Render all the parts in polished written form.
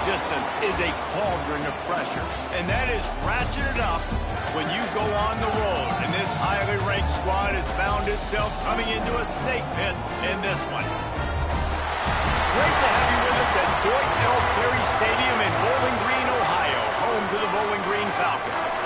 existence is a cauldron of pressure, and that is ratcheted up when you go on the road. And this highly ranked squad has found itself coming into a snake pit in this one. Great to have you with us at Deutsch L. Perry Stadium in Bowling Green, Ohio, home to the Bowling Green Falcons.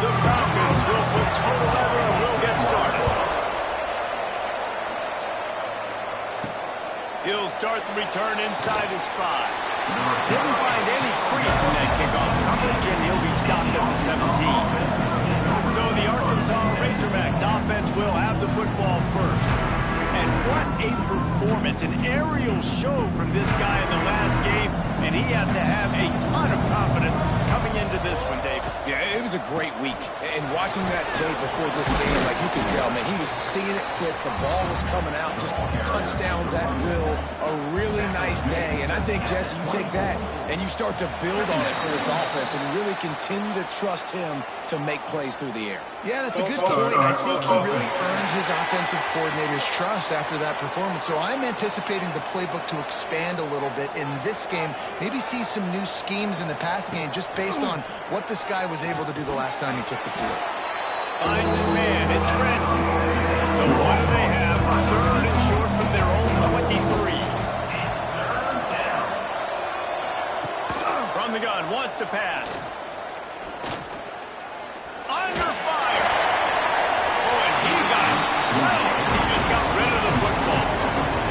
The Falcons will put total leather and will get started. He'll start the return inside his 5. Didn't find any crease in that kickoff coverage, and he'll be stopped at the 17. So the Arkansas Razorbacks offense will have the football first. And what a performance, an aerial show from this guy in the last game, and he has to have a ton of confidence coming into this one, Dave. Yeah, it was a great week. And watching that tape before this game, like you could tell, man, he was seeing it quick. The ball was coming out, just touchdowns at will. A really nice day. And I think, Jesse, you take that and you start to build on it for this offense and really continue to trust him to make plays through the air. Yeah, that's a good point. I think he really earned his offensive coordinator's trust after that performance. So I'm anticipating the playbook to expand a little bit in this game. Maybe see some new schemes in the passing game just based on what this guy was able to do the last time he took the field. Finds his man. It's Francis. So what do they have? A third and short from their own 23. From the gun, wants to pass. Under fire. Oh, and he got well as he just got rid of the football.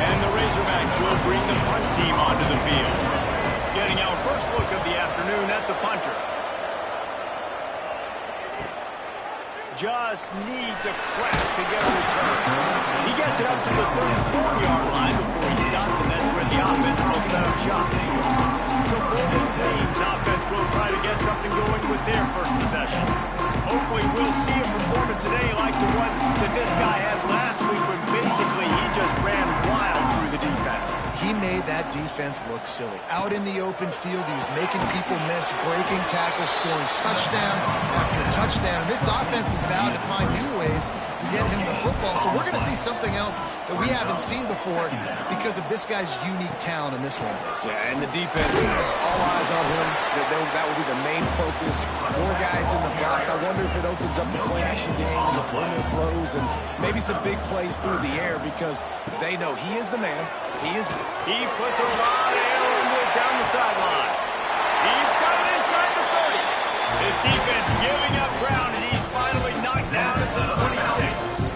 And the Razorbacks will bring the punt team onto the field. Getting our first look of the afternoon at the punter. Just needs a crack to get a return. He gets it up to the 34-yard line before he stopped, and that's where the offense will set up shop. So Bowling Green's offense will try to get something going with their first possession. Hopefully we'll see a performance today like the one that this guy had last week when basically he just ran wild through the defense. He made that defense look silly. Out in the open field, he was making people miss, breaking tackles, scoring touchdown after touchdown. This offense is vowed to find new ways to get him the football. So we're going to see something else that we haven't seen before because of this guy's unique talent in this one. Yeah, and the defense, all eyes on him. That will be the main focus. More guys in the box. I wonder if it opens up the play-action game and the perimeter throws and maybe some big plays through the air because they know he is the man. He puts a lot of air into it down the sideline. He's got it inside the 30. His defense giving up ground as he's finally knocked down at the 26.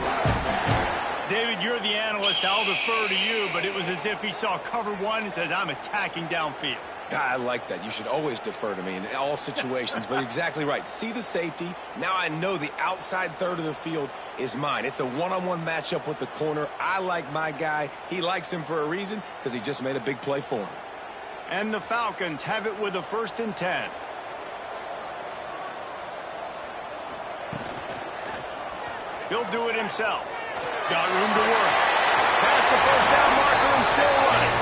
David, you're the analyst. I'll defer to you, but it was as if he saw cover one and says, I'm attacking downfield. I like that. You should always defer to me in all situations, but exactly right. See the safety. Now I know the outside third of the field is mine. It's a one-on-one matchup with the corner. I like my guy. He likes him for a reason because he just made a big play for him. And the Falcons have it with a 1st and 10. He'll do it himself. Got room to work. Past the first down marker and still running.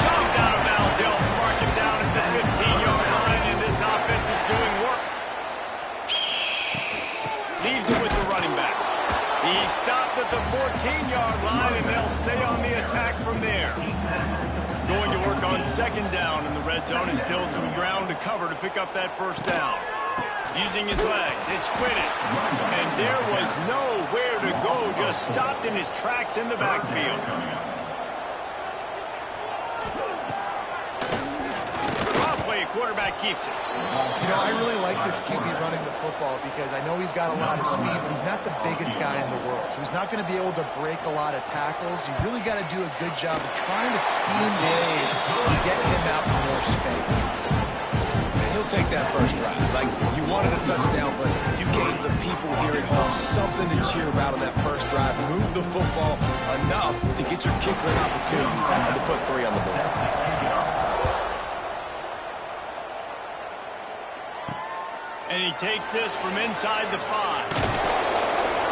Shoved out of bounds. They'll mark him down at the 15-yard line, and this offense is doing work. Leaves it with the running back. He stopped at the 14-yard line, and they'll stay on the attack from there. Going to work on 2nd down in the red zone. Is still some ground to cover to pick up that 1st down. Using his legs, it's Whitted. And there was nowhere to go, just stopped in his tracks in the backfield. Probably a quarterback keeps it. You know, I really like this QB running the football because I know he's got a lot of speed, but he's not the biggest guy in the world. So he's not going to be able to break a lot of tackles. You really got to do a good job of trying to scheme ways to get him out in more space. He'll take that first drive. Like, you wanted a touchdown, but you gave the people here at home something to cheer about on that first drive. Move the football enough to get your kicker an opportunity and to put 3 on the board. And he takes this from inside the 5.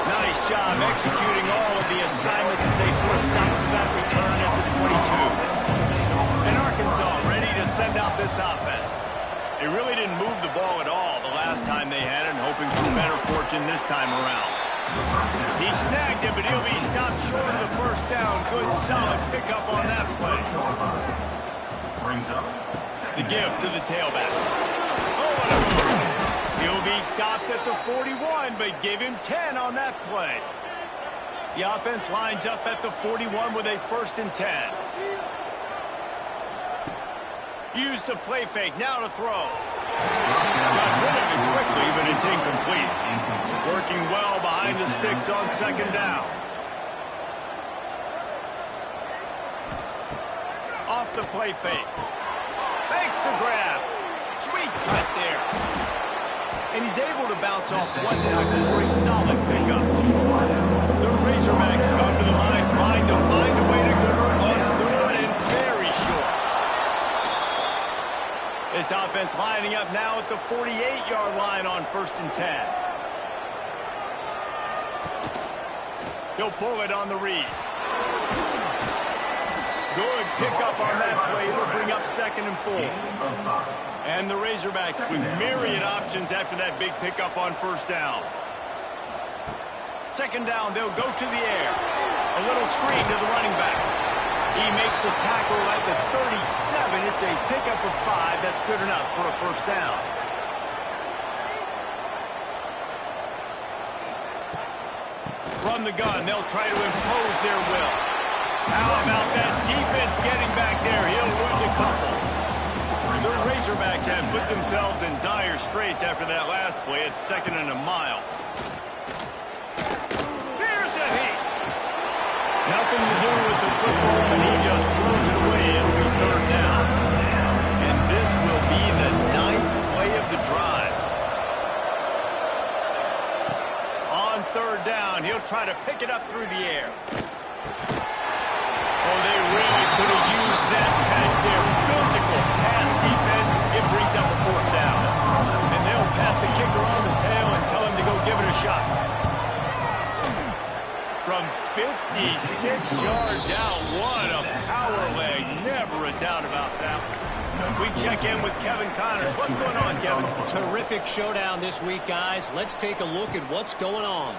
Nice job executing all of the assignments as they put a stop to that return at the 22. And Arkansas ready to send out this offense. They really didn't move the ball at all the last time they had it, and hoping for better fortune margin this time around. He snagged it, but he'll be stopped short of the first down. Good, solid pickup on that play. The give to the tailback. Oh, what a move. He'll be stopped at the 41, but give him 10 on that play. The offense lines up at the 41 with a 1st and 10. Use the play fake, now to throw. Got rid of it quickly, but it's incomplete. Working well behind the sticks on 2nd down. Off the play fake. Fakes to grab. Sweet cut there. And he's able to bounce off one tackle for a solid pickup. The Razorbacks come to the line trying to find a way to convert on 3rd and very short. This offense lining up now at the 48-yard line on 1st and 10. He'll pull it on the read. Good pickup on that play. It'll bring up 2nd and 4. And the Razorbacks with myriad options after that big pickup on 1st down. 2nd down, they'll go to the air. A little screen to the running back. He makes the tackle at the 37. It's a pickup of 5. That's good enough for a 1st down. From the gun, they'll try to impose their will. How about that defense getting back there? He'll lose a couple. The Razorbacks have put themselves in dire straits after that last play. It's 2nd and a mile. Here's a heat. Nothing to do with the football, and he just throws it away. It'll be 3rd down. And this will be the 9th play of the drive. On 3rd down, he'll try to pick it up through the air. Oh, they really could have used that pass there. Physical pass defense. It brings up a 4th down. And they'll pat the kicker on the tail and tell him to go give it a shot. From 56 yards out, what a power leg. Never a doubt about that. We check in with Kevin Connors. What's going on, Kevin? Terrific showdown this week, guys. Let's take a look at what's going on.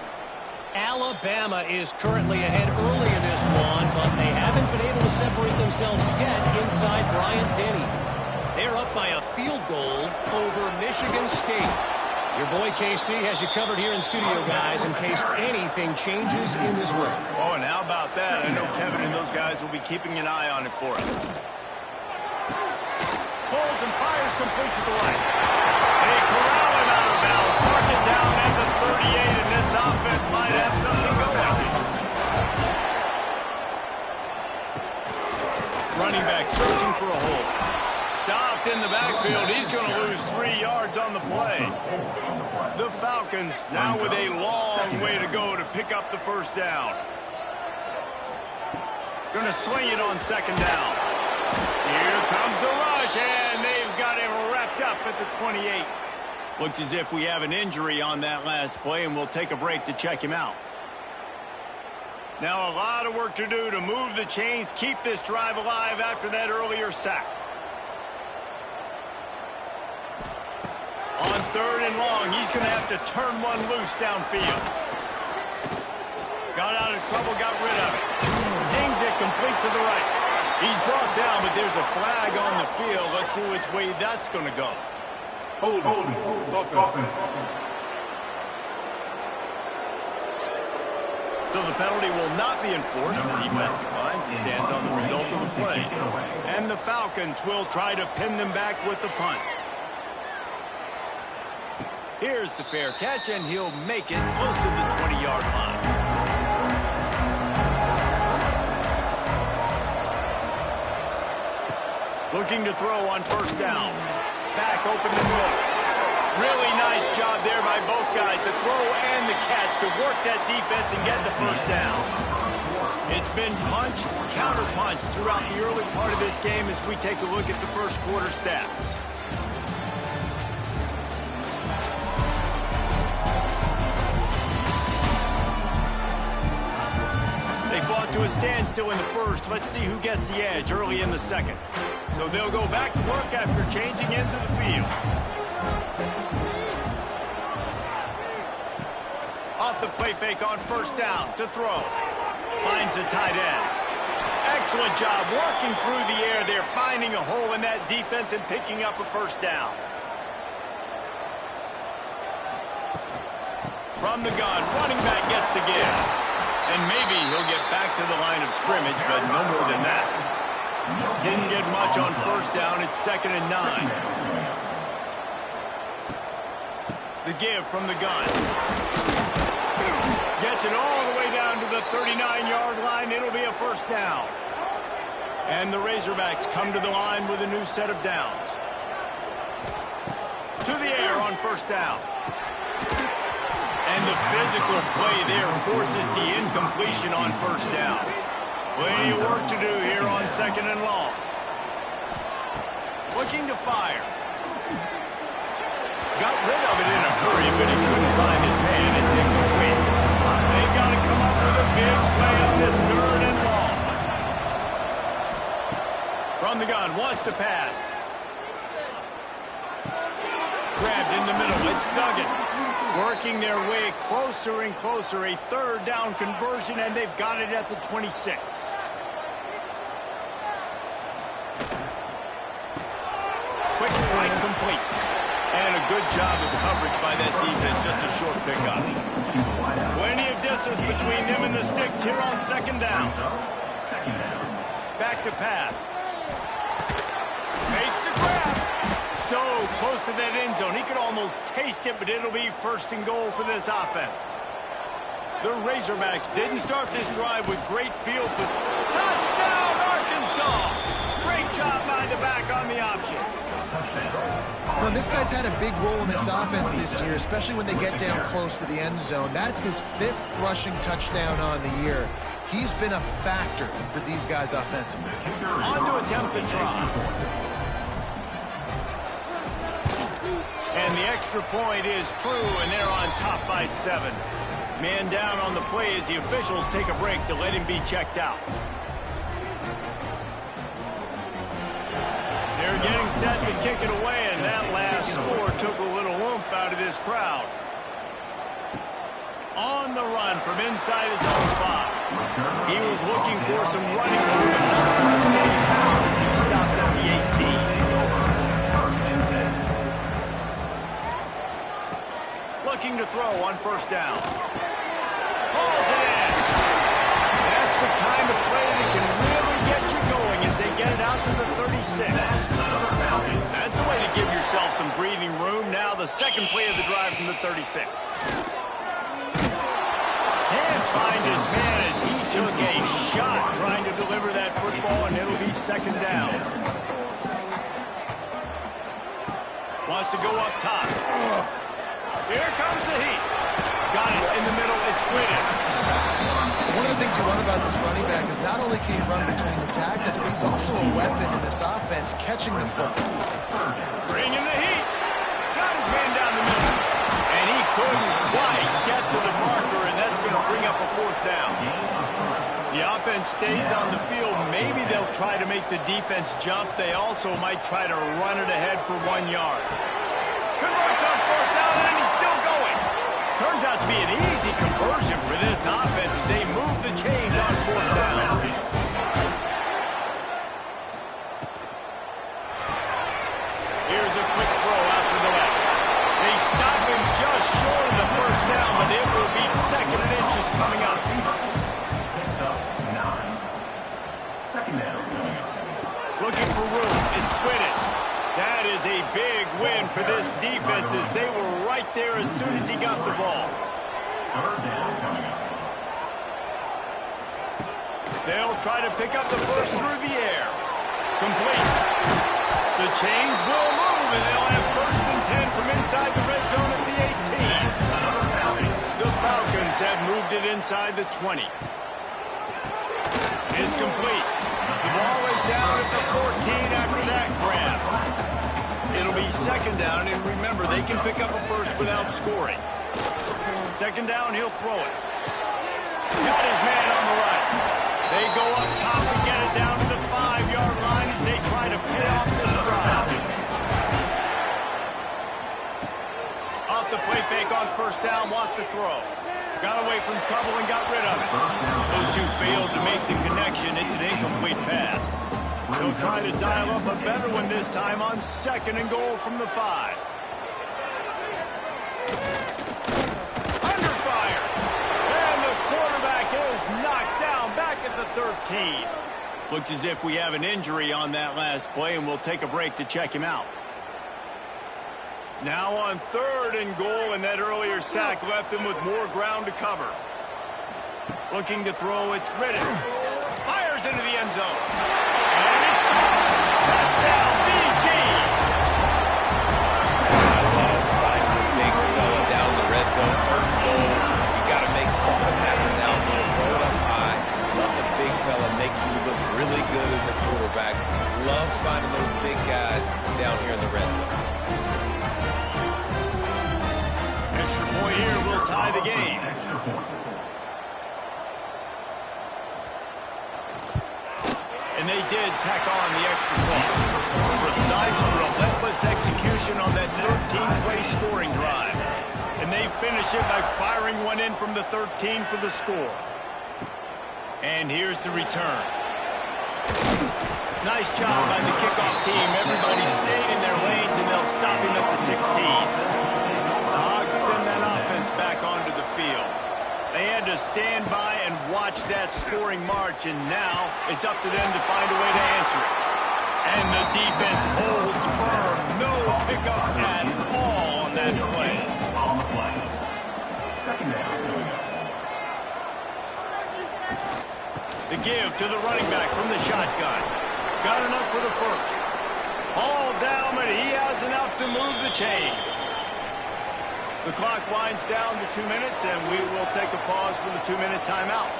Alabama is currently ahead early in this one, but they haven't been able to separate themselves yet inside Bryant-Denny. They're up by a field goal over Michigan State. Your boy KC has you covered here in studio, guys, in case anything changes in this one. Oh, and how about that? I know Kevin and those guys will be keeping an eye on it for us. Pulls and fires complete to the right. They corral him out of bounds. Mark it down at the 38, and this offense might have something going. Running back searching for a hole. Stopped in the backfield. He's going to lose 3 yards on the play. The Falcons now with a long way to go to pick up the 1st down. Going to sling it on 2nd down. Here comes the rush, and they've got him wrapped up at the 28. Looks as if we have an injury on that last play, and we'll take a break to check him out. Now a lot of work to do to move the chains, keep this drive alive after that earlier sack. On 3rd and long, he's going to have to turn one loose downfield. Got out of trouble, got rid of it. Zings it complete to the right. He's brought down, but there's a flag on the field. Let's see which way that's going to go. Hold. So the penalty will not be enforced. The defense declines. It stands on the result of the play. And the Falcons will try to pin them back with the punt. Here's the fair catch, and he'll make it close to the 20-yard line. Looking to throw on 1st down. Back open the middle. Really nice job there by both guys to throw and the catch to work that defense and get the 1st down. It's been punch, counter punch throughout the early part of this game as we take a look at the 1st quarter stats. They fought to a standstill in the 1st. Let's see who gets the edge early in the 2nd. So they'll go back to work after changing into the field. Off the play fake on first down to throw. Finds the tight end. Excellent job working through the air there, finding a hole in that defense and picking up a first down. From the gun, running back gets the give. And maybe he'll get back to the line of scrimmage, but no more than that. Didn't get much on first down. It's 2nd and 9. The give from the gun. Gets it all the way down to the 39-yard line. It'll be a first down. And the Razorbacks come to the line with a new set of downs. To the air on first down. And the physical play there forces the incompletion on first down. Plenty of work to do here on 2nd and long. Looking to fire. Got rid of it in a hurry, but he couldn't find his man. It's incomplete. They've got to come up with a big play on this 3rd and long. From the gun, wants to pass. Grabbed in the middle. It's Duggan. Working their way closer and closer. A 3rd down conversion, and they've got it at the 26. Quick strike complete. And a good job of coverage by that defense. Just a short pickup. Plenty of distance between them and the sticks here on 2nd down. Back to pass. Makes the grab. So close to that end zone. He could almost taste it, but it'll be 1st and goal for this offense. The Razorbacks didn't start this drive with great field position. Touchdown, Arkansas! Great job by the back on the option. Well, this guy's had a big role in this offense this year, especially when they get down close to the end zone. That's his 5th rushing touchdown on the year. He's been a factor for these guys offensively. On to attempt the try. And the extra point is true, and they're on top by 7. Man down on the play as the officials take a break to let him be checked out. They're getting set to kick it away, and that last score took a little oomph out of this crowd. On the run from inside his own 5. He was looking for some running room, and not stays down as he stopped at the 18. Looking to throw on first down. Pulls it in. That's the kind of play that can really get you going as they get it out to the 36. That's the way to give yourself some breathing room. Now the 2nd play of the drive from the 36. Can't find his man as he took a shot trying to deliver that football, and it'll be 2nd down. Wants to go up top. Here comes the heat. Got it in the middle. It's Whitted. One of the things you love about this running back is not only can he run between the tackles, but he's also a weapon in this offense, catching the football. Bringing the heat. Got his man down the middle. And he couldn't quite get to the marker, and that's going to bring up a 4th down. The offense stays on the field. Maybe they'll try to make the defense jump. They also might try to run it ahead for 1 yard. Converts on 4th down, and he's still going. Turns out to be an easy conversion for this offense as they move the chains on 4th down. Here's a quick throw out to the left. They stop him just short of the 1st down, but it will be 2nd and inches coming up. Looking for room. It's Whitted. That is a big win for this defense as they were right there as soon as he got the ball. They'll try to pick up the first through the air. Complete. The chains will move, and they'll have 1st and 10 from inside the red zone at the 18. The Falcons have moved it inside the 20. It's complete. The ball is down at the 14 after that grab. It'll be 2nd down, and remember, they can pick up a first without scoring. 2nd down, he'll throw it. Got his man on the right. They go up top and get it down to the 5-yard line as they try to pay off this drive. Off the play fake on first down, wants to throw. Got away from trouble and got rid of it. Those two failed to make the connection. It's an incomplete pass. They'll try to dial up a better one this time on 2nd and goal from the 5. Under fire. And the quarterback is knocked down back at the 13. Looks as if we have an injury on that last play, and we'll take a break to check him out. Now on 3rd and goal, and that earlier sack left them with more ground to cover. Looking to throw, it's Riddick. Fires into the end zone. And it's caught. Touchdown, BG. I love finding the big fella down the red zone. 3rd and goal. You got to make something happen down here. Throw it up high. Love the big fella make you look really good as a quarterback. Love finding those big guys down here in the red zone. Extra point here will tie the game. And they did tack on the extra point. Precise, relentless execution on that 13-play scoring drive. And they finish it by firing one in from the 13 for the score. And here's the return. Nice job by the kickoff team. Everybody stayed in their lanes, and they'll stop him at the 16. The Hogs send that offense back onto the field. They had to stand by and watch that scoring march, and now it's up to them to find a way to answer it. And the defense holds firm. No pickup at all on that play. The give to the running back from the shotgun. Got enough for the 1st. All down, but he has enough to move the chains. The clock winds down to 2 minutes, and we will take a pause for the 2-minute timeout.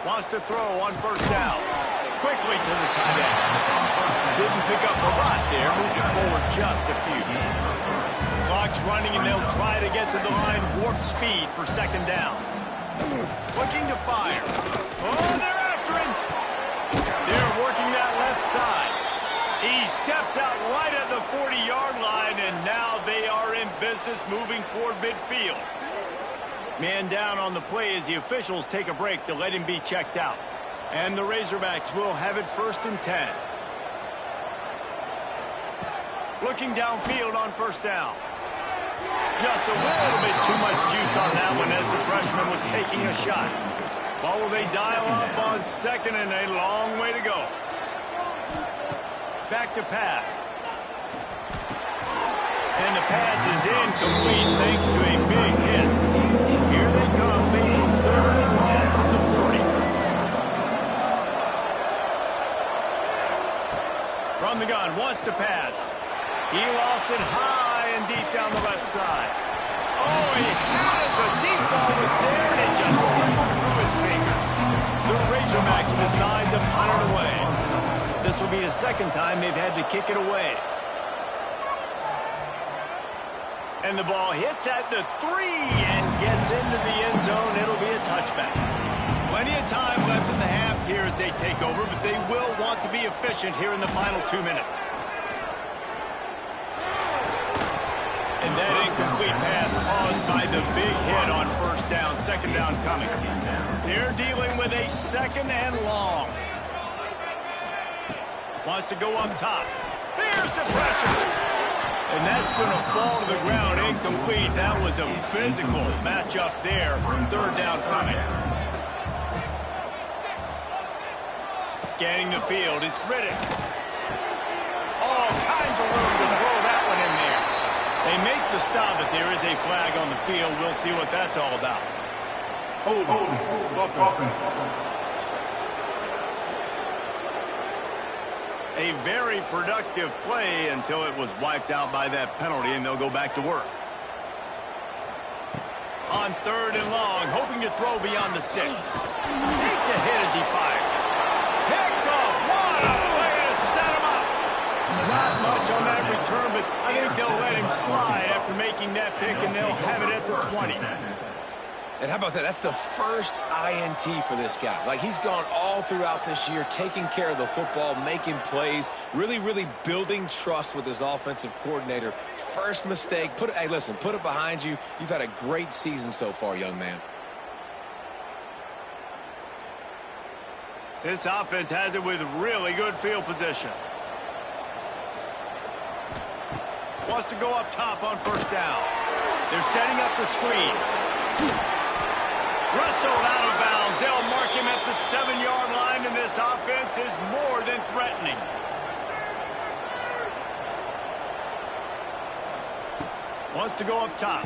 Wants to throw on 1st down. Quickly to the tight end. Didn't pick up a lot there, moved it forward just a few. Clock's running, and they'll try to get to the line warp speed for 2nd down. Looking to fire. Oh, they're after him. They're working that left side. He steps out right at the 40-yard line, and now they are in business moving toward midfield. Man down on the play as the officials take a break to let him be checked out. And the Razorbacks will have it 1st and 10. Looking downfield on 1st down. Just a little bit too much juice on that one as the freshman was taking a shot. Ball will they dial up on 2nd, and a long way to go. Back to pass. And the pass is incomplete thanks to a big hit. Here they come facing 3rd and long from the 40. From the gun, wants to pass. He lost it high and deep down the left side. Oh, he had it. The deep ball was there, and it just trickled through his fingers. The Razorbacks decide to punt it away. This will be the 2nd time they've had to kick it away. And the ball hits at the 3 and gets into the end zone. It'll be a touchback. Plenty of time left in the half here as they take over, but they will want to be efficient here in the final 2 minutes. And that incomplete pass caused by the big hit on 1st down. 2nd down coming. They're dealing with a 2nd and long. Wants to go up top. There's the pressure. And that's going to fall to the ground incomplete. That was a physical matchup there. 3rd down coming. Scanning the field. It's Riddick. All kinds of room to throw that one in there. They make the stop, but there is a flag on the field. We'll see what that's all about. A very productive play until it was wiped out by that penalty, and they'll go back to work. On 3rd and long, hoping to throw beyond the sticks. Takes a hit as he fires. Picked off. What a way to set him up. Not much on that return, but I think they'll let him slide after making that pick, and they'll have it at the 20. And how about that? That's the first INT for this guy. Like, he's gone all throughout this year, taking care of the football, making plays, really, really building trust with his offensive coordinator. First mistake. Hey, listen, put it behind you. You've had a great season so far, young man. This offense has it with really good field position. Wants to go up top on first down. They're setting up the screen. Wrestled out of bounds. They'll mark him at the 7-yard line, and this offense is more than threatening. Wants to go up top.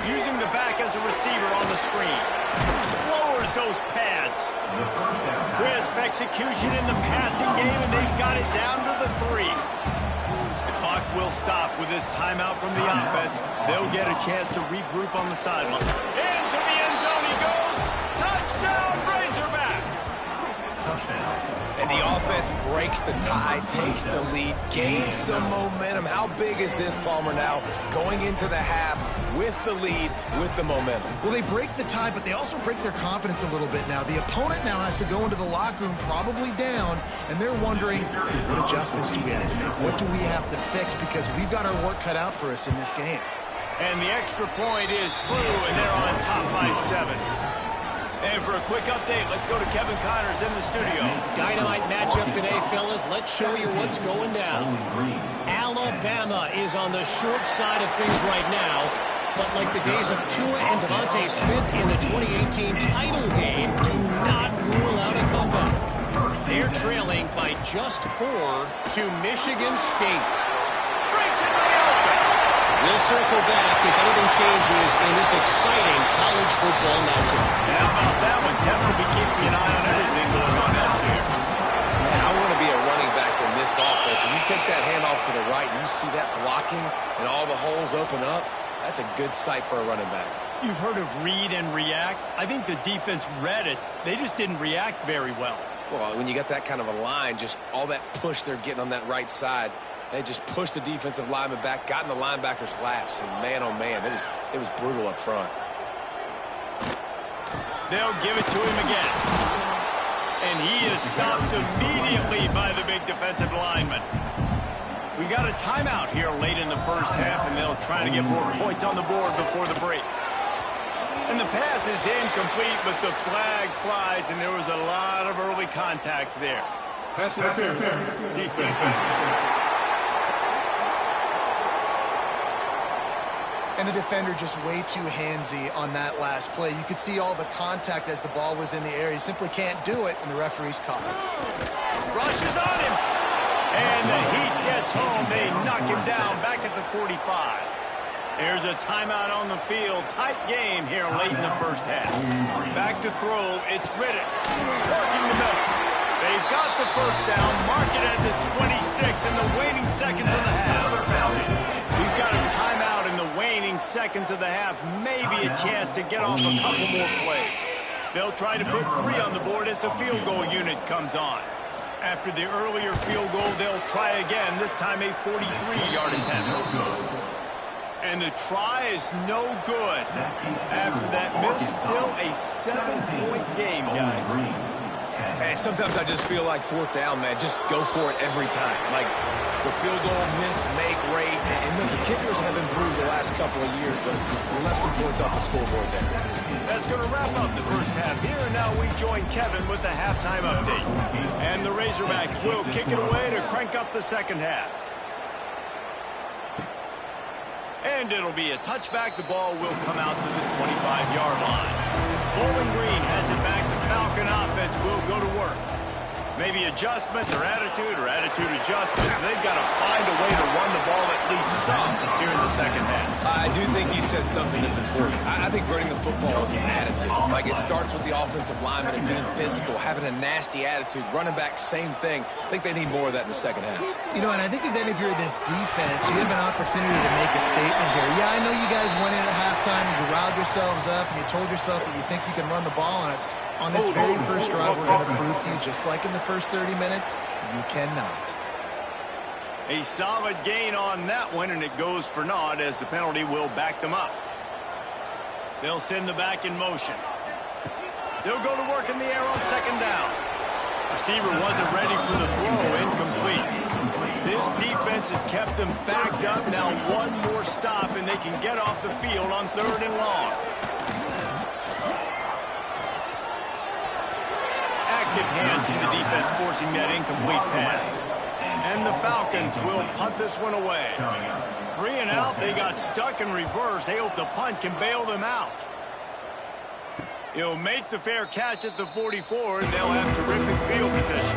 Using the back as a receiver on the screen. Lowers those pads. Crisp execution in the passing game, and they've got it down to the 3. The clock will stop with this timeout from the offense. They'll get a chance to regroup on the sideline. Into the end zone he goes. Touchdown, Razorbacks! And the offense breaks the tie, takes the lead, gains some momentum. How big is this, Palmer, now? Going into the half with the lead, with the momentum. Well, they break the tie, but they also break their confidence a little bit now. The opponent now has to go into the locker room probably down, and they're wondering, what adjustments do we have to make? What do we have to fix? Because we've got our work cut out for us in this game. And the extra point is true, and they're on top by 7. And for a quick update, let's go to Kevin Connors in the studio. Dynamite matchup today, fellas. Let's show you what's going down. Alabama is on the short side of things right now. But like the days of Tua and Devontae Smith in the 2018 title game, do not rule out a comeback. They're trailing by just 4 to Michigan State. Breaks it way open. We'll circle back if anything changes in this exciting college football matchup. How about that one? Kevin will be keeping an eye on everything going on elsewhere. Man, I want to be a running back in this offense. When you take that handoff to the right and you see that blocking and all the holes open up, that's a good sight for a running back. You've heard of read and react. I think the defense read it. They just didn't react very well. Well, when you got that kind of a line, just all that push they're getting on that right side, they just pushed the defensive lineman back, got in the linebacker's laps, and man, oh man, it was brutal up front. They'll give it to him again. And he is stopped immediately by the big defensive lineman. We got a timeout here late in the first half, and they'll try to get more points on the board before the break. And the pass is incomplete, but the flag flies, and there was a lot of early contact there. Pass interference. Defense. And the defender just way too handsy on that last play. You could see all the contact as the ball was in the air. He simply can't do it, and the referee's caught it. Rushes on him. And the Heat gets home. They knock him down back at the 45. There's a timeout on the field. Tight game here late in the first half. Back to throw. It's Riddick. Working the middle. They've got the first down. Mark it at the 26 in the waning seconds of the half. We've got a timeout in the waning seconds of the half. Maybe a chance to get off a couple more plays. They'll try to put 3 on the board as the field goal unit comes on. After the earlier field goal, they'll try again, this time a 43-yard attempt. And the try is no good. After that miss, still a 7-point game, guys. And sometimes I just feel like 4th down, man. Just go for it every time. Like the field goal miss, make rate. And listen, kickers have improved the last couple of years, but we left some points off the scoreboard there. That's going to wrap up the first half here. And now we join Kevin with the halftime update. And the Razorbacks will kick it away to crank up the second half. And it'll be a touchback. The ball will come out to the 25-yard line. Bowling Green has it back. The Falcon offense will go to work. Maybe adjustments or attitude adjustments. They've got to find a way to run the ball at least some here in the second half. I do think you said something that's important. I think running the football is an attitude. Like it starts with the offensive lineman and being physical, having a nasty attitude. Running back, same thing. I think they need more of that in the second half. You know, and I think then if you're this defense, you have an opportunity to make a statement here. Yeah, I know you guys went in at halftime and you riled yourselves up and you told yourself that you think you can run the ball on us. On this very first drive, we're going to prove to you, just like in the first 30 minutes, you cannot. A solid gain on that one, and it goes for naught as the penalty will back them up. They'll send the back in motion. They'll go to work in the air on second down. Receiver wasn't ready for the throw. Incomplete. This defense has kept them backed up. Now one more stop, and they can get off the field on 3rd and long. Active hands in the defense forcing that incomplete pass. And the Falcons will punt this one away. 3 and out. They got stuck in reverse. They hope the punt can bail them out. He'll make the fair catch at the 44, and they'll have terrific field position.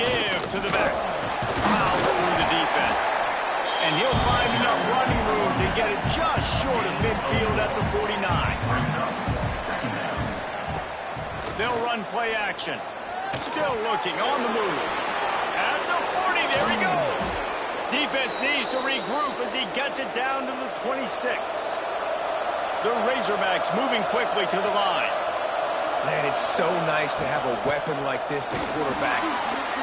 Give to the back. Foul through the defense. And he'll find enough running room to get it just short of midfield at the 49. They'll run play action. Still looking on the move. At the 40, there he goes. Defense needs to regroup as he gets it down to the 26. The Razorbacks moving quickly to the line. Man, it's so nice to have a weapon like this at quarterback.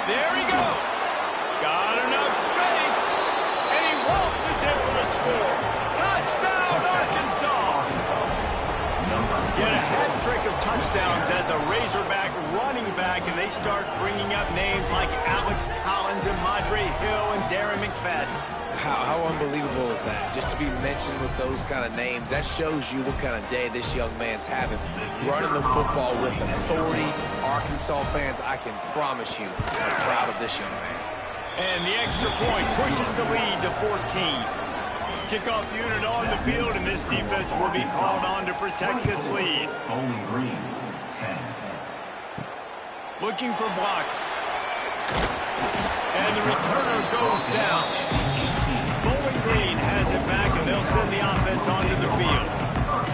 There he goes. Got enough space. And he waltzes in for the score. Touchdown, Arkansas. Get a hat trick of touchdowns as a Razorback running back, and they start bringing up names like Alex Collins and Madre Hill and Darren McFadden. How unbelievable is that? Just to be mentioned with those kind of names, that shows you what kind of day this young man's having. Running the football with authority. Arkansas fans, I can promise you, are proud of this young man. And the extra point pushes the lead to 14. Kickoff unit on the field, and this defense will be called on to protect this lead. Bowling Green, 10. Looking for blockers. And the returner goes down. Bowling Green has it back, and they'll send the offense onto the field.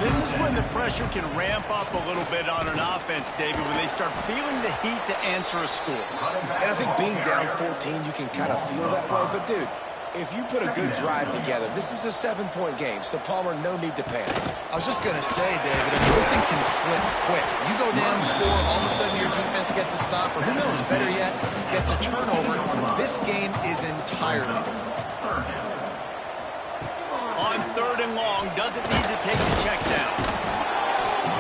This is when the pressure can ramp up a little bit on an offense, David, when they start feeling the heat to answer a score. And I think being down 14, you can kind of feel that way. But, dude, if you put a good drive together, this is a 7-point game, so Palmer, no need to panic. I was just going to say, David, I mean, this thing can flip quick. You go down, score, all of a sudden your defense gets a stop, or who knows, better yet, gets a turnover. This game is entirely different. On 3rd and long, doesn't need to take the check down.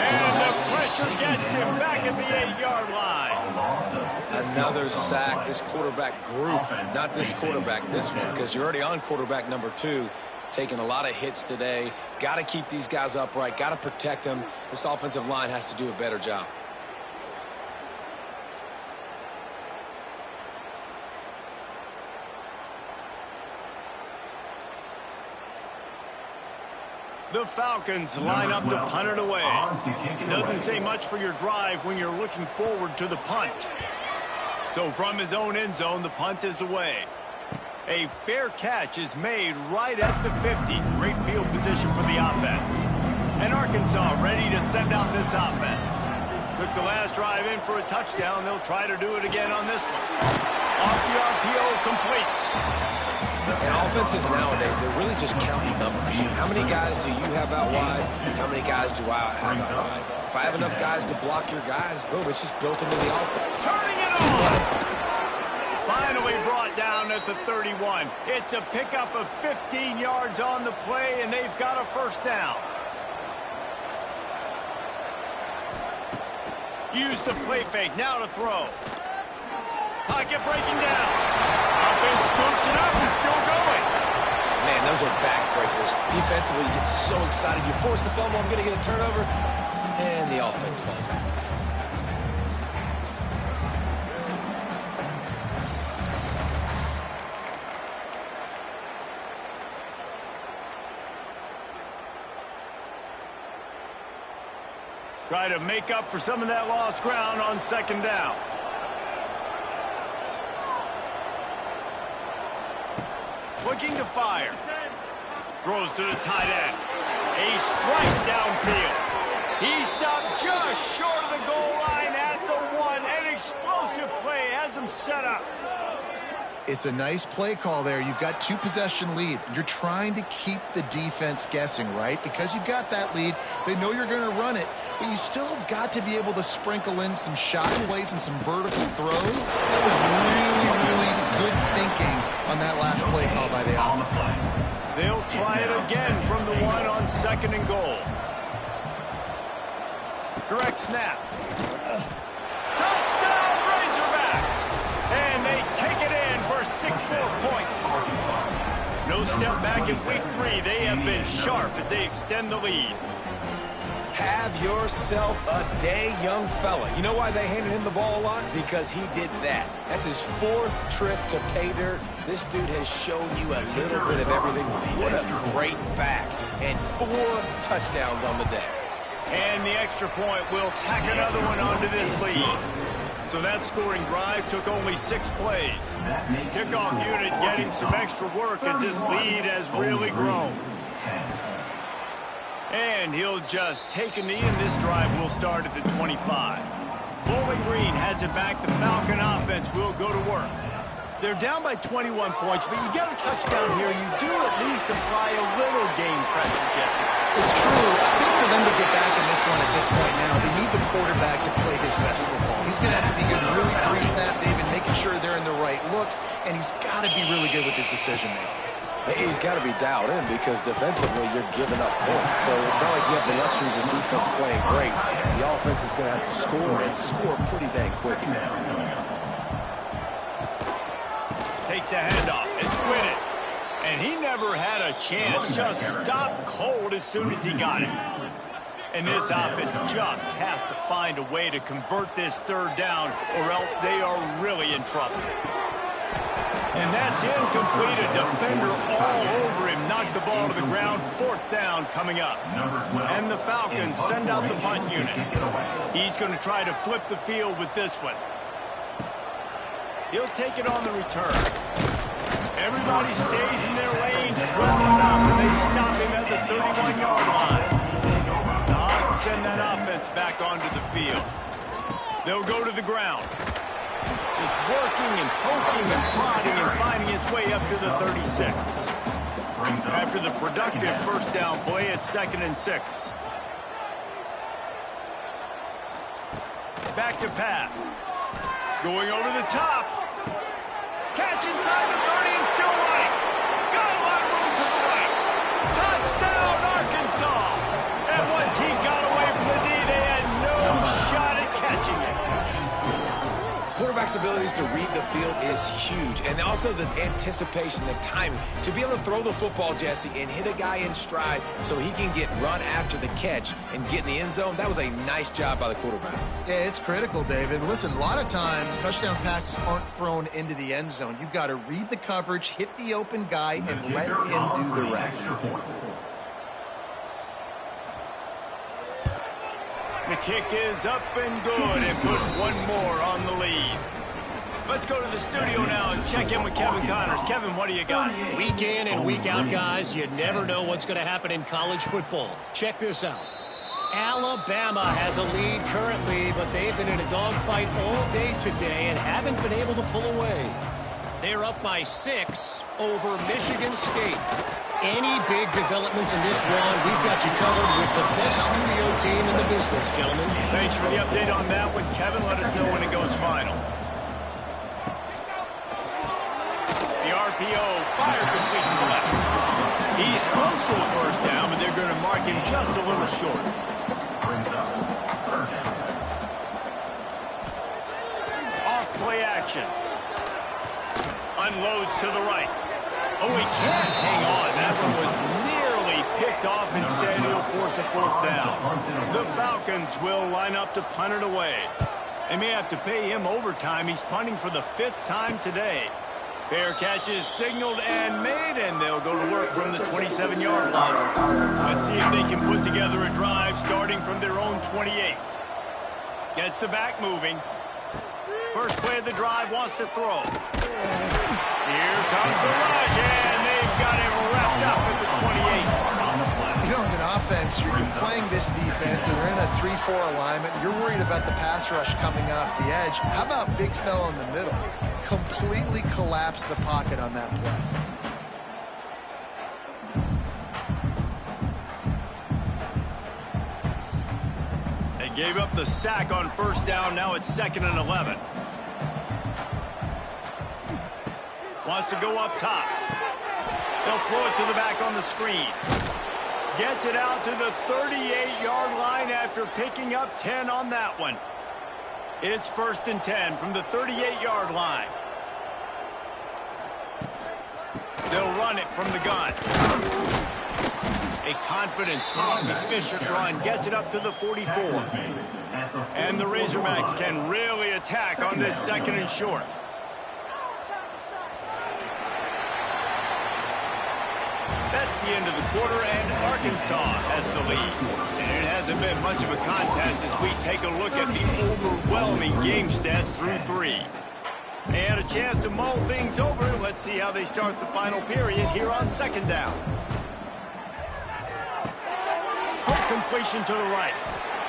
And the pressure gets him back at the 8-yard line. Another sack. This quarterback group, not this quarterback, this one, because you're already on quarterback number 2, taking a lot of hits today. Got to keep these guys upright, got to protect them. This offensive line has to do a better job. The Falcons line up to punt it away. Doesn't say much for your drive when you're looking forward to the punt. So from his own end zone, the punt is away. A fair catch is made right at the 50. Great field position for the offense. And Arkansas ready to send out this offense. Took the last drive in for a touchdown. They'll try to do it again on this one. Off the RPO, complete. And offenses nowadays, they're really just counting numbers. How many guys do you have out wide? How many guys do I have out wide? If I have enough guys to block your guys, boom, it's just built into the offense. Turning it on! Finally brought down at the 31. It's a pickup of 15 yards on the play, and they've got a first down. Use the play fake, now to throw. Pocket breaking down. Offense scoops it up and still going. Man, those are backbreakers. Defensively, you get so excited. You force the fumble, I'm going to get a turnover, and the offense falls out. Try to make up for some of that lost ground on second down. Looking to fire. Throws to the tight end. A strike downfield. He stopped just short of the goal line at the 1. An explosive play has him set up. It's a nice play call there. You've got 2-possession lead. You're trying to keep the defense guessing, right? Because you've got that lead. They know you're going to run it, but you still have got to be able to sprinkle in some shot plays and some vertical throws. That was really, really good thinking on that last play call by the offense. They'll try it again from the 1 on 2nd and goal. Direct snap. Touchdown, Razorbacks! And they take it in for 6 more points. No step back in week 3. They have been sharp as they extend the lead. Have yourself a day, young fella. You know why they handed him the ball a lot? Because he did that. That's his 4th trip to pay dirt. This dude has shown you a little bit of everything. What a great back. And 4 touchdowns on the day. And the extra point will tack another one onto this lead. So that scoring drive took only 6 plays. Kickoff unit getting some extra work as this lead has really grown. And he'll just take a knee, and this drive will start at the 25. Bowling Green has it back. The Falcon offense will go to work. They're down by 21 points, but you get a touchdown here, you do at least apply a little game pressure, Jesse. It's true. I think for them to get back in this one at this point now, they need the quarterback to play his best football. He's going to have to be good really pre-snap, David, making sure they're in the right looks, and he's got to be really good with his decision-making. He's got to be dialed in because defensively you're giving up points. So it's not like you have the luxury of the defense playing great. The offense is going to have to score and score pretty dang quickly. Takes the handoff. It's Whitted. And he never had a chance. Just stopped cold as soon as he got it. And this offense just has to find a way to convert this 3rd down or else they are really in trouble. And that's incomplete. A defender all over him. Knocked the ball to the ground. 4th down coming up. And the Falcons send out the punt unit. He's going to try to flip the field with this one. He'll take it on the return. Everybody stays in their lanes, rolling up, and they stop him at the 31-yard line. The Hogs send that offense back onto the field. They'll go to the ground. Just working and poking and prodding and finding his way up to the 36. After the productive 1st down play, it's 2nd and 6. Back to pass. Going over the top. Catch inside the 30 and still running. Got a lot of room to the right. Touchdown, Arkansas. And once he got away from the knee, they had no shot at catching it. Quarterback's abilities to read the field is huge. And also the anticipation, the timing. To be able to throw the football, Jesse, and hit a guy in stride so he can get run after the catch and get in the end zone, that was a nice job by the quarterback. Yeah, it's critical, David. Listen, a lot of times touchdown passes aren't thrown into the end zone. You've got to read the coverage, hit the open guy, and let him do the rest. The kick is up and good and put 1 more on the lead. Let's go to the studio now and check in with Kevin Connors. Kevin, what do you got? Week in and week out, guys, you never know what's going to happen in college football. Check this out. Alabama has a lead currently, but they've been in a dogfight all day today and haven't been able to pull away. They're up by 6 over Michigan State. Any big developments in this one, we've got you covered with the best studio team in the business, gentlemen. Thanks for the update on that one, Kevin. Let us know when it goes final. The RPO fired complete to the left. He's close to the 1st down, but they're going to mark him just a little short. Off play action. Unloads to the right. Oh, he can't hang on. That one was nearly picked off. Instead, he'll force a 4th down. The Falcons will line up to punt it away. They may have to pay him overtime. He's punting for the 5th time today. Fair catch is signaled and made, and they'll go to work from the 27-yard line. Let's see if they can put together a drive starting from their own 28. Gets the back moving. First play of the drive, wants to throw. Here comes the rush, and they've got him wrapped up at the 28. You know, as an offense, you're playing this defense, and they're in a 3-4 alignment. You're worried about the pass rush coming off the edge. How about big fella in the middle? Completely collapsed the pocket on that play. They gave up the sack on 1st down. Now it's 2nd and 11. Wants to go up top. They'll throw it to the back on the screen. Gets it out to the 38-yard line after picking up 10 on that one. It's 1st and 10 from the 38-yard line. They'll run it from the gun. A confident, tough, efficient run gets it up to the 44. And the Razorbacks can really attack on this 2nd and short. That's the end of the quarter, and Arkansas has the lead. And it hasn't been much of a contest as we take a look at the overwhelming game stats through 3. And a chance to mull things over. Let's see how they start the final period here on 2nd down. Quick completion to the right.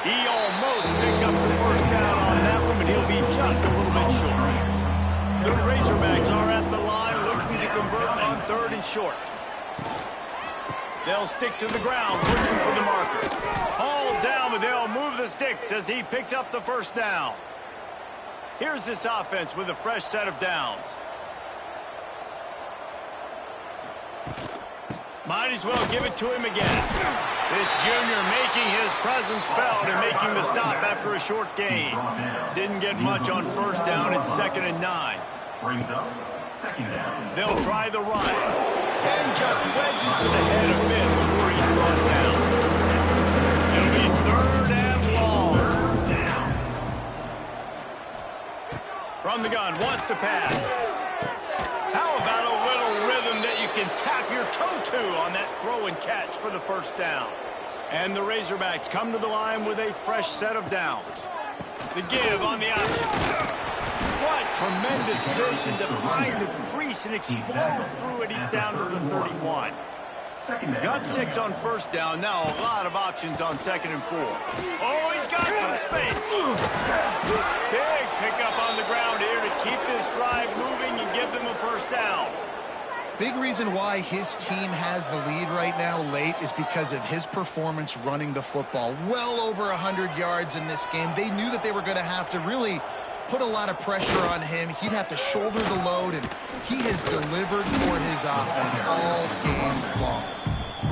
He almost picked up the 1st down on that one, but he'll be just a little bit short. The Razorbacks are at the line looking to convert on 3rd and short. They'll stick to the ground, looking for the marker. Hauled down, but they'll move the sticks as he picks up the 1st down. Here's this offense with a fresh set of downs. Might as well give it to him again. This junior making his presence felt and making the stop after a short gain. Didn't get much on 1st down. It's 2nd and 9. Brings up 2nd down. They'll try the run. And just wedges it ahead a bit before he's brought down. It'll be 3rd and long. From the gun, wants to pass. How about a little rhythm that you can tap your toe to on that throw and catch for the 1st down? And the Razorbacks come to the line with a fresh set of downs. The give on the option. What tremendous vision to find the crease and explode through it. He's down to the 31. Got 6 on 1st down. Now a lot of options on 2nd and 4. Oh, he's got some space. Big pickup on the ground here to keep this drive moving and give them a 1st down. Big reason why his team has the lead right now late is because of his performance running the football. Well over 100 yards in this game. They knew that they were going to have to really put a lot of pressure on him. He'd have to shoulder the load, and he has delivered for his offense all game long.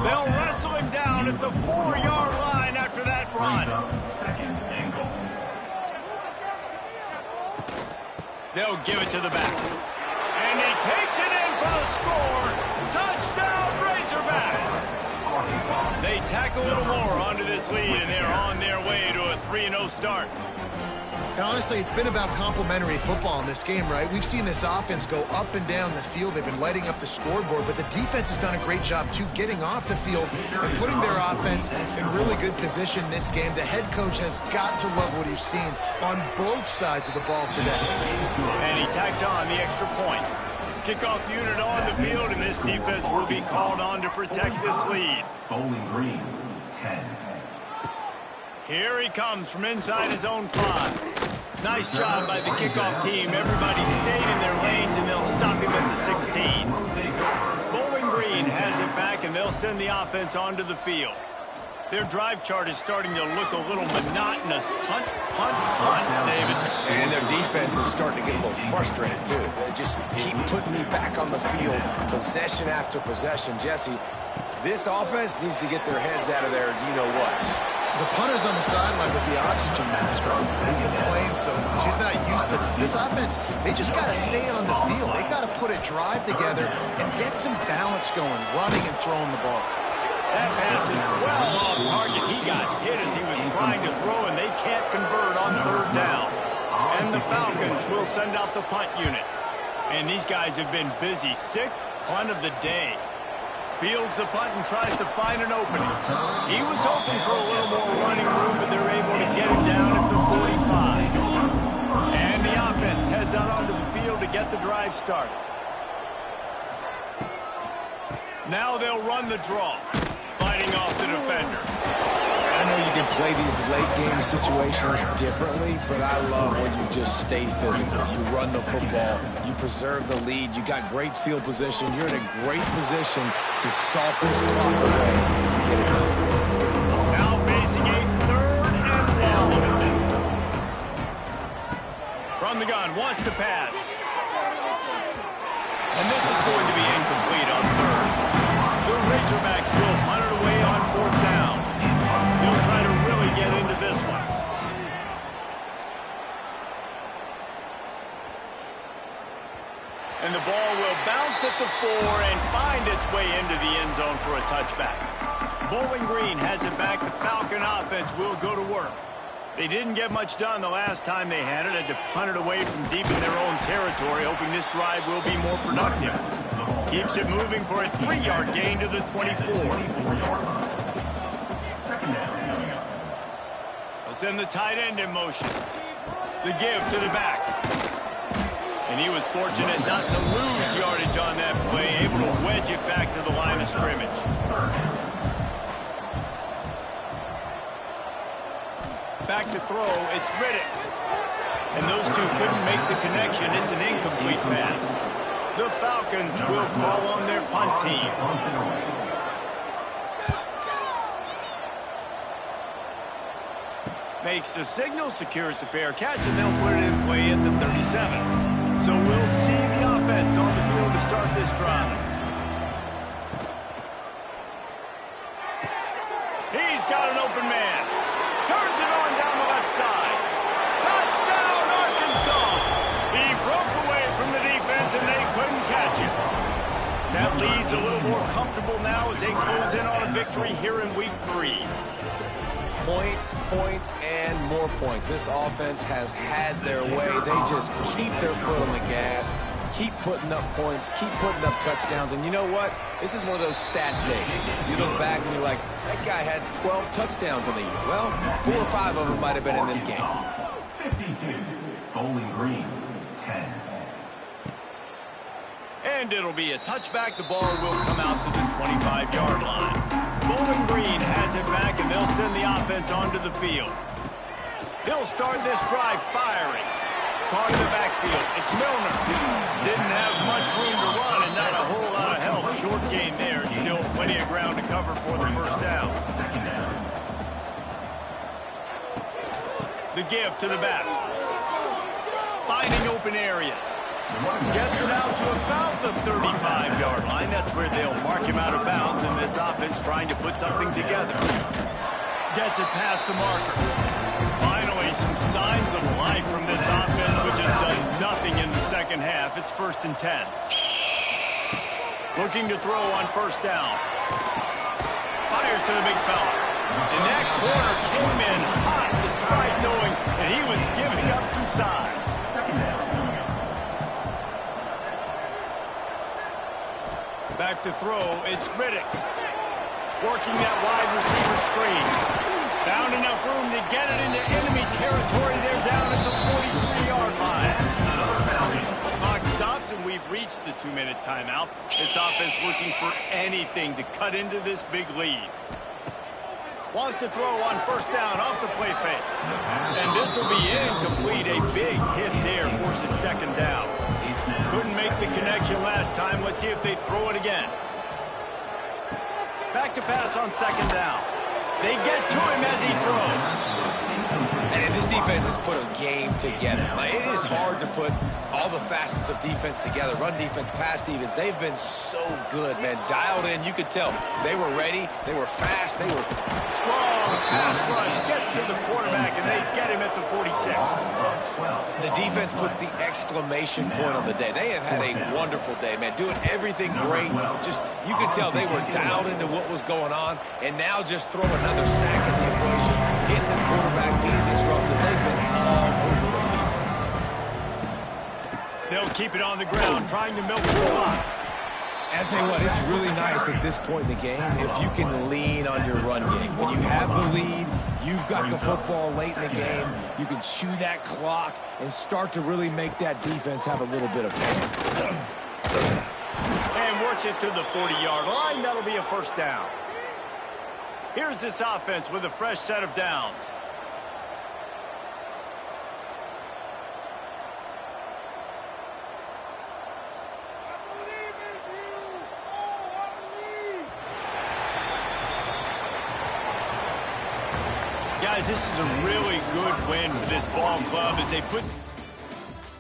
They'll wrestle him down at the 4-yard line after that run. They'll give it to the back. And he takes it in for the score. Touchdown, Razorbacks. They tack a little more onto this lead, and they're on their way to a 3-0 start. And honestly, it's been about complementary football in this game, right? We've seen this offense go up and down the field. They've been lighting up the scoreboard, but the defense has done a great job, too, getting off the field and putting their offense in really good position in this game. The head coach has got to love what he's seen on both sides of the ball today. And he tacks on the extra point. Kickoff unit on the field, and this defense will be called on to protect this lead. Bowling Green, 10. Here he comes from inside his own 5. Nice job by the kickoff team. Everybody stayed in their lanes, and they'll stop him at the 16. Bowling Green has it back, and they'll send the offense onto the field. Their drive chart is starting to look a little monotonous. Punt, punt, punt, David. And their defense is starting to get a little frustrated, too. They just keep putting me back on the field, possession after possession. Jesse, this offense needs to get their heads out of their you-know-what. The punter's on the sideline with the oxygen mask on. He's been playing so much. He's not used to this. This offense, they just got to stay on the field. They got to put a drive together and get some balance going, running and throwing the ball. That pass is well off target. He got hit as he was trying to throw, and they can't convert on 3rd down. And the Falcons will send out the punt unit. And these guys have been busy. 6th punt of the day. Fields the punt and tries to find an opening. He was hoping for a little more running room, but they're able to get him down at the 45. And the offense heads out onto the field to get the drive started. Now they'll run the draw, fighting off the defender. I know you can play these late-game situations differently, but I love when you just stay physical. You run the football. You preserve the lead. You got great field position. You're in a great position to salt this clock away and get it done. Now facing a 3rd and long. From the gun, wants to pass. And this is going to be incomplete on 3rd. And the ball will bounce at the 4 and find its way into the end zone for a touchback. Bowling Green has it back. The Falcon offense will go to work. They didn't get much done the last time they had it. Had to punt it away from deep in their own territory, hoping this drive will be more productive. Keeps it moving for a 3-yard gain to the 24. They'll send the tight end in motion. The give to the back. And he was fortunate not to lose yardage on that play, able to wedge it back to the line of scrimmage. Back to throw, it's Riddick. And those two couldn't make the connection. It's an incomplete pass. The Falcons will call on their punt team. Makes the signal, secures the fair catch, and they'll put it in play at the 37. So we'll see the offense on the field to start this drive. He's got an open man. Turns it on down the left side. Touchdown, Arkansas! He broke away from the defense, and they couldn't catch him. That lead's a little more comfortable now as they close in on a victory here in Week 3. Points, points, and more points. This offense has had their way. They just keep their foot on the gas, keep putting up points, keep putting up touchdowns. And you know what? This is one of those stats days. You look back and you're like, that guy had 12 touchdowns in the year. Well, 4 or 5 of them might have been in this game. 52. Bowling Green, 10. And it'll be a touchback. The ball will come out to the 25-yard line. Bowling Green has it back, and they'll send the offense onto the field. They'll start this drive firing. Caught in the backfield. It's Milner. Didn't have much room to run and not a whole lot of help. Short gain there. Still plenty of ground to cover for the first down. The give to the back. Finding open areas. Gets it out to about the 35-yard line. That's where they'll mark him out of bounds, and this offense trying to put something together. Gets it past the marker. Finally, some signs of life from this offense, which has done nothing in the second half. It's 1st and 10. Looking to throw on first down. Fires to the big fella. And that corner came in hot despite knowing that he was giving up some size. Back to throw, it's Riddick. Working that wide receiver screen. Found enough room to get it into enemy territory. They're down at the 43-yard line. Clock stops, and we've reached the 2-minute timeout. This offense looking for anything to cut into this big lead. Wants to throw on first down off the play fake. And this will be incomplete. A big hit there forces second down. Couldn't make the connection last time. Let's see if they throw it again. Back to pass on second down. They get to him as he throws. And this defense has put a game together. It is hard to put all the facets of defense together. Run defense, pass defense. They've been so good, man. Dialed in. You could tell they were ready. They were fast. They were strong. Pass rush gets to the quarterback, and they get him at the 46. The defense puts the exclamation point on the day. They have had a wonderful day, man. Doing everything great. Just, you could tell they were dialed into what was going on, and now just throw another sack in the equation, hitting the quarterback, being disrupted. They've been all over the field. They'll keep it on the ground, trying to milk the clock. And I tell you what, it's really nice at this point in the game if you can lean on your run game. When you have the lead, you've got the football late in the game, you can chew that clock and start to really make that defense have a little bit of pain. And works it to the 40-yard line. That'll be a first down. Here's this offense with a fresh set of downs. Guys, this is a really good win for this ball club as they put